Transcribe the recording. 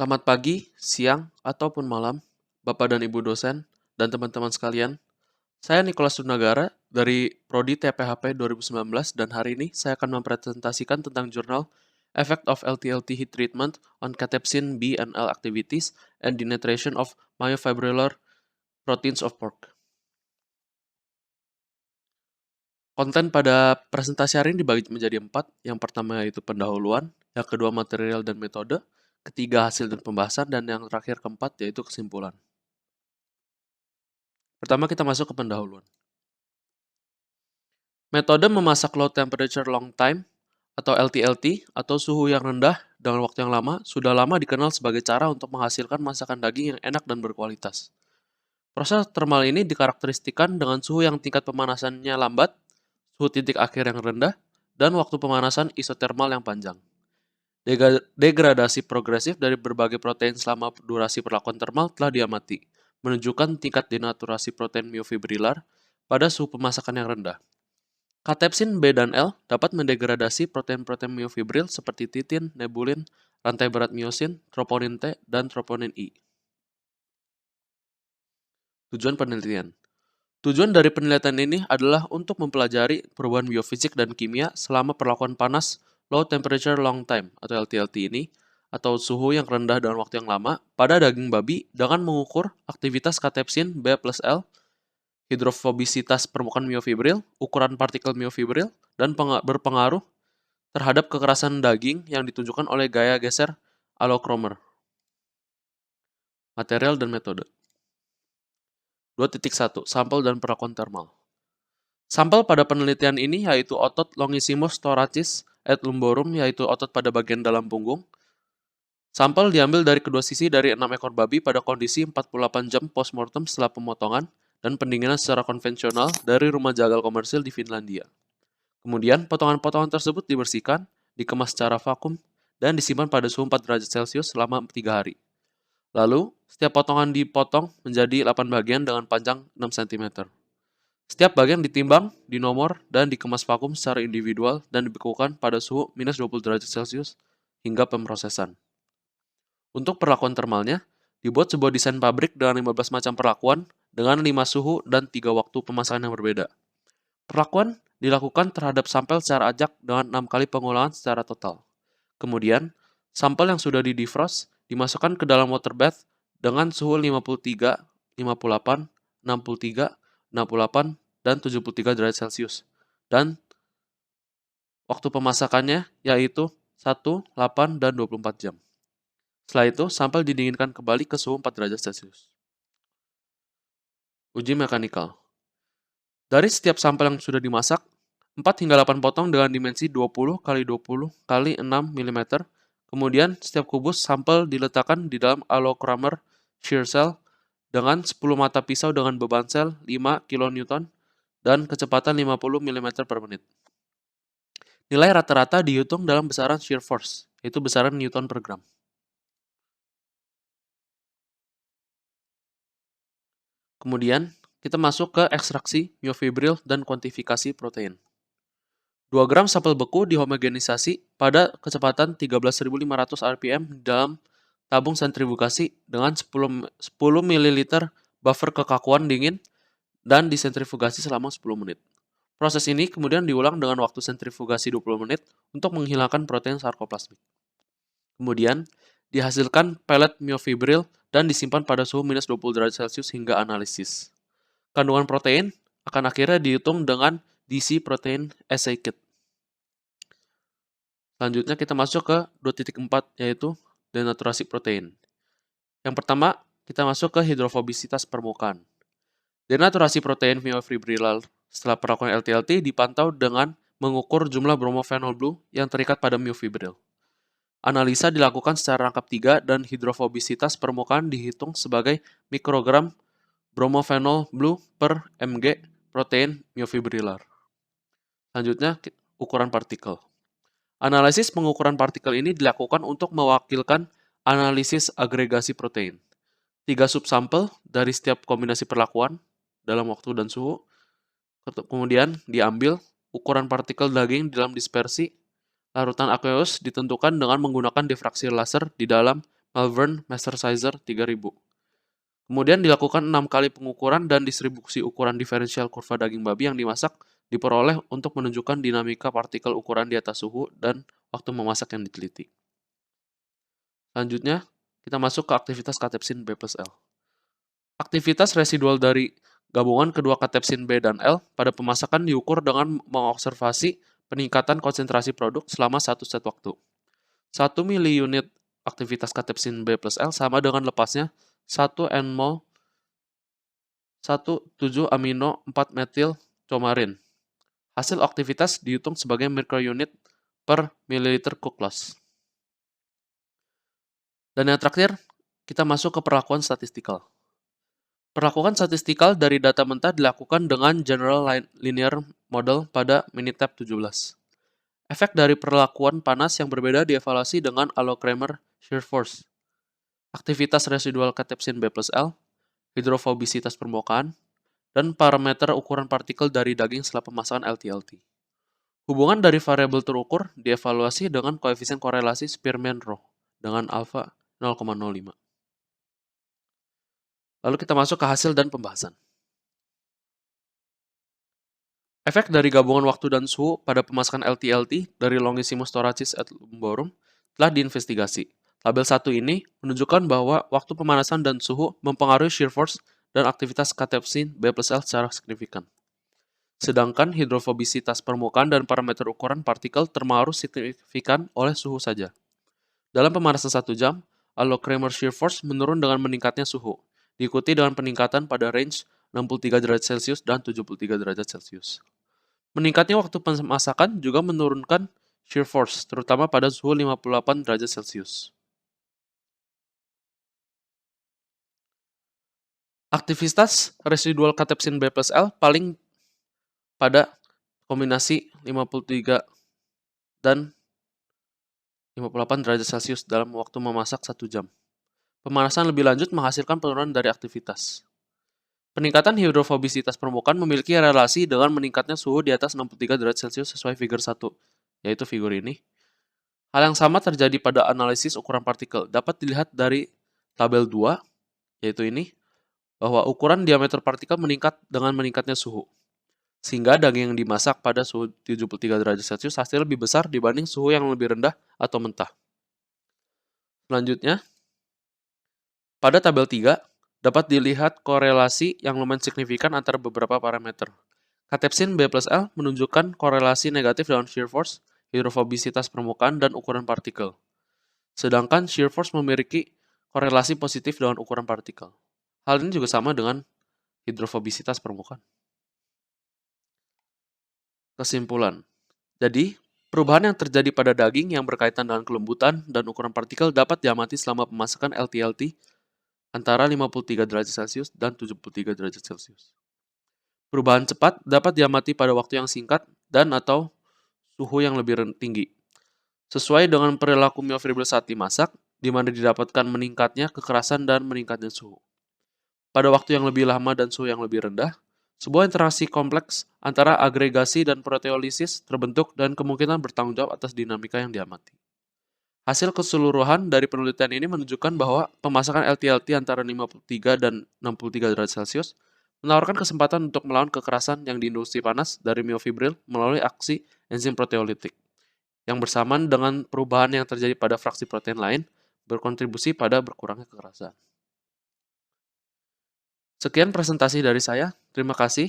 Selamat pagi, siang, ataupun malam, Bapak dan Ibu dosen, dan teman-teman sekalian. Saya Nicholas Sunagara dari Prodi TPHP 2019 dan hari ini saya akan mempresentasikan tentang jurnal Effect of LTLT Heat Treatment on Cathepsin B and L Activities and Denaturation of Myofibrillar Proteins of Pork. Konten pada presentasi hari ini dibagi menjadi 4. Yang pertama yaitu pendahuluan, yang kedua material dan metode, ketiga hasil dan pembahasan, dan yang terakhir keempat yaitu kesimpulan. Pertama kita masuk ke pendahuluan. Metode memasak low temperature long time atau LTLT atau suhu yang rendah dengan waktu yang lama sudah lama dikenal sebagai cara untuk menghasilkan masakan daging yang enak dan berkualitas. Proses thermal ini dikarakteristikan dengan suhu yang tingkat pemanasannya lambat, suhu titik akhir yang rendah, dan waktu pemanasan isotermal yang panjang. Degradasi progresif dari berbagai protein selama durasi perlakuan thermal telah diamati, menunjukkan tingkat denaturasi protein myofibrillar pada suhu pemasakan yang rendah. Cathepsin B dan L dapat mendegradasi protein-protein myofibril seperti titin, nebulin, rantai berat myosin, troponin T, dan troponin I. Tujuan penelitian. Tujuan dari penelitian ini adalah untuk mempelajari perubahan biofisik dan kimia selama perlakuan panas low temperature long time atau LTLT ini, atau suhu yang rendah dalam waktu yang lama, pada daging babi dengan mengukur aktivitas cathepsin B plus L, hidrofobisitas permukaan myofibril, ukuran partikel myofibril, dan berpengaruh terhadap kekerasan daging yang ditunjukkan oleh gaya geser allokromer. Material dan metode. 2.1. Sampel dan perlakuan thermal. Sampel pada penelitian ini yaitu otot longissimus thoracis et lumborum, yaitu otot pada bagian dalam punggung. Sampel diambil dari kedua sisi dari 6 ekor babi pada kondisi 48 jam postmortem setelah pemotongan dan pendinginan secara konvensional dari rumah jagal komersil di Finlandia. Kemudian, potongan-potongan tersebut dibersihkan, dikemas secara vakum, dan disimpan pada suhu 4 derajat Celcius selama 3 hari. Lalu, setiap potongan dipotong menjadi 8 bagian dengan panjang 6 cm. Setiap bagian ditimbang, dinomor, dan dikemas vakum secara individual dan dibekukan pada suhu minus 20 derajat Celcius hingga pemrosesan. Untuk perlakuan thermalnya, dibuat sebuah desain pabrik dengan 15 macam perlakuan dengan 5 suhu dan 3 waktu pemasakan yang berbeda. Perlakuan dilakukan terhadap sampel secara acak dengan 6 kali pengulangan secara total. Kemudian, sampel yang sudah di-defrost dimasukkan ke dalam water bath dengan suhu 53, 58, 63, 68, dan 73 derajat Celcius. Dan waktu pemasakannya yaitu 1, 8, dan 24 jam. Setelah itu, sampel didinginkan kembali ke suhu 4 derajat Celcius. Uji mekanikal. Dari setiap sampel yang sudah dimasak, 4 hingga 8 potong dengan dimensi 20 x 20 x 6 mm. Kemudian, setiap kubus sampel diletakkan di dalam allocromer shear cell dengan 10 mata pisau dengan beban sel 5 kN dan kecepatan 50 mm per menit. Nilai rata-rata dihitung dalam besaran shear force, yaitu besaran Newton per gram. Kemudian, kita masuk ke ekstraksi myofibril dan kuantifikasi protein. 2 gram sampel beku dihomogenisasi pada kecepatan 13.500 rpm dalam tabung sentrifugasi dengan 10 ml buffer kekakuan dingin dan disentrifugasi selama 10 menit. Proses ini kemudian diulang dengan waktu sentrifugasi 20 menit untuk menghilangkan protein sarkoplasmik. Kemudian, dihasilkan pelet myofibril dan disimpan pada suhu minus 20 derajat Celcius hingga analisis. Kandungan protein akan akhirnya dihitung dengan DC Protein Assay Kit. Selanjutnya kita masuk ke 2.4 yaitu denaturasi protein. Yang pertama, kita masuk ke hidrofobisitas permukaan. Denaturasi protein myofibrillar setelah perlakuan LTLT dipantau dengan mengukur jumlah bromophenol blue yang terikat pada myofibril. Analisa dilakukan secara rangkap 3 dan hidrofobisitas permukaan dihitung sebagai mikrogram bromophenol blue per mg protein myofibrillar. Selanjutnya, ukuran partikel. Analisis pengukuran partikel ini dilakukan untuk mewakilkan analisis agregasi protein. 3 subsampel dari setiap kombinasi perlakuan dalam waktu dan suhu. Kemudian diambil ukuran partikel daging dalam dispersi. Larutan aqueous ditentukan dengan menggunakan difraksi laser di dalam Malvern Master Sizer 3000. Kemudian dilakukan 6 kali pengukuran dan distribusi ukuran diferensial kurva daging babi yang dimasak diperoleh untuk menunjukkan dinamika partikel ukuran di atas suhu dan waktu memasak yang diteliti. Selanjutnya, kita masuk ke aktivitas katepsin B plus L. Aktivitas residual dari gabungan kedua katepsin B dan L pada pemasakan diukur dengan mengobservasi peningkatan konsentrasi produk selama satu set waktu. 1 mili unit aktivitas katepsin B plus L sama dengan lepasnya 1 nmol 1,7-amino 4-metil coumarin. Hasil aktivitas dihitung sebagai mikrounit per mililiter cook loss. Dan yang terakhir, kita masuk ke perlakuan statistikal. Perlakuan statistikal dari data mentah dilakukan dengan General Linear Model pada Minitab 17. Efek dari perlakuan panas yang berbeda dievaluasi dengan Allo-Kramer shear force. Aktivitas residual katepsin B plus L, hidrofobisitas permukaan, dan parameter ukuran partikel dari daging setelah pemasakan LT-LT. Hubungan dari variabel terukur dievaluasi dengan koefisien korelasi Spearman-Rho dengan alfa 0,05. Lalu kita masuk ke hasil dan pembahasan. Efek dari gabungan waktu dan suhu pada pemasakan LT-LT dari Longissimus thoracis et lumborum telah diinvestigasi. Tabel 1 ini menunjukkan bahwa waktu pemanasan dan suhu mempengaruhi shear force dan aktivitas katepsin B plus L secara signifikan. Sedangkan hidrofobisitas permukaan dan parameter ukuran partikel terpengaruh signifikan oleh suhu saja. Dalam pemanasan 1 jam, Allo-Kramer shear force menurun dengan meningkatnya suhu, diikuti dengan peningkatan pada range 63 derajat Celcius dan 73 derajat Celcius. Meningkatnya waktu pemasakan juga menurunkan shear force, terutama pada suhu 58 derajat Celcius. Aktivitas residual katepsin B plus L paling pada kombinasi 53 dan 58 derajat Celcius dalam waktu memasak 1 jam. Pemanasan lebih lanjut menghasilkan penurunan dari aktivitas. Peningkatan hidrofobisitas permukaan memiliki relasi dengan meningkatnya suhu di atas 63 derajat Celcius sesuai figur 1, yaitu figur ini. Hal yang sama terjadi pada analisis ukuran partikel. Dapat dilihat dari tabel 2, yaitu ini, bahwa ukuran diameter partikel meningkat dengan meningkatnya suhu. Sehingga daging yang dimasak pada suhu 73 derajat Celcius hasilnya lebih besar dibanding suhu yang lebih rendah atau mentah. Selanjutnya, pada tabel 3, dapat dilihat korelasi yang lumayan signifikan antara beberapa parameter. Katepsin B plus L menunjukkan korelasi negatif dengan shear force, hidrofobisitas permukaan, dan ukuran partikel. Sedangkan shear force memiliki korelasi positif dengan ukuran partikel. Hal ini juga sama dengan hidrofobisitas permukaan. Kesimpulan. Jadi, perubahan yang terjadi pada daging yang berkaitan dengan kelembutan dan ukuran partikel dapat diamati selama pemasakan LT-LT antara 53 derajat Celcius dan 73 derajat Celcius. Perubahan cepat dapat diamati pada waktu yang singkat dan atau suhu yang lebih tinggi. Sesuai dengan perilaku myofibril saat dimasak, di mana didapatkan meningkatnya kekerasan dan meningkatnya suhu. Pada waktu yang lebih lama dan suhu yang lebih rendah, sebuah interaksi kompleks antara agregasi dan proteolisis terbentuk dan kemungkinan bertanggung jawab atas dinamika yang diamati. Hasil keseluruhan dari penelitian ini menunjukkan bahwa pemasakan LT-LT antara 53 dan 63 derajat Celcius menawarkan kesempatan untuk melawan kekerasan yang diinduksi panas dari myofibril melalui aksi enzim proteolitik, yang bersamaan dengan perubahan yang terjadi pada fraksi protein lain berkontribusi pada berkurangnya kekerasan. Sekian presentasi dari saya. Terima kasih.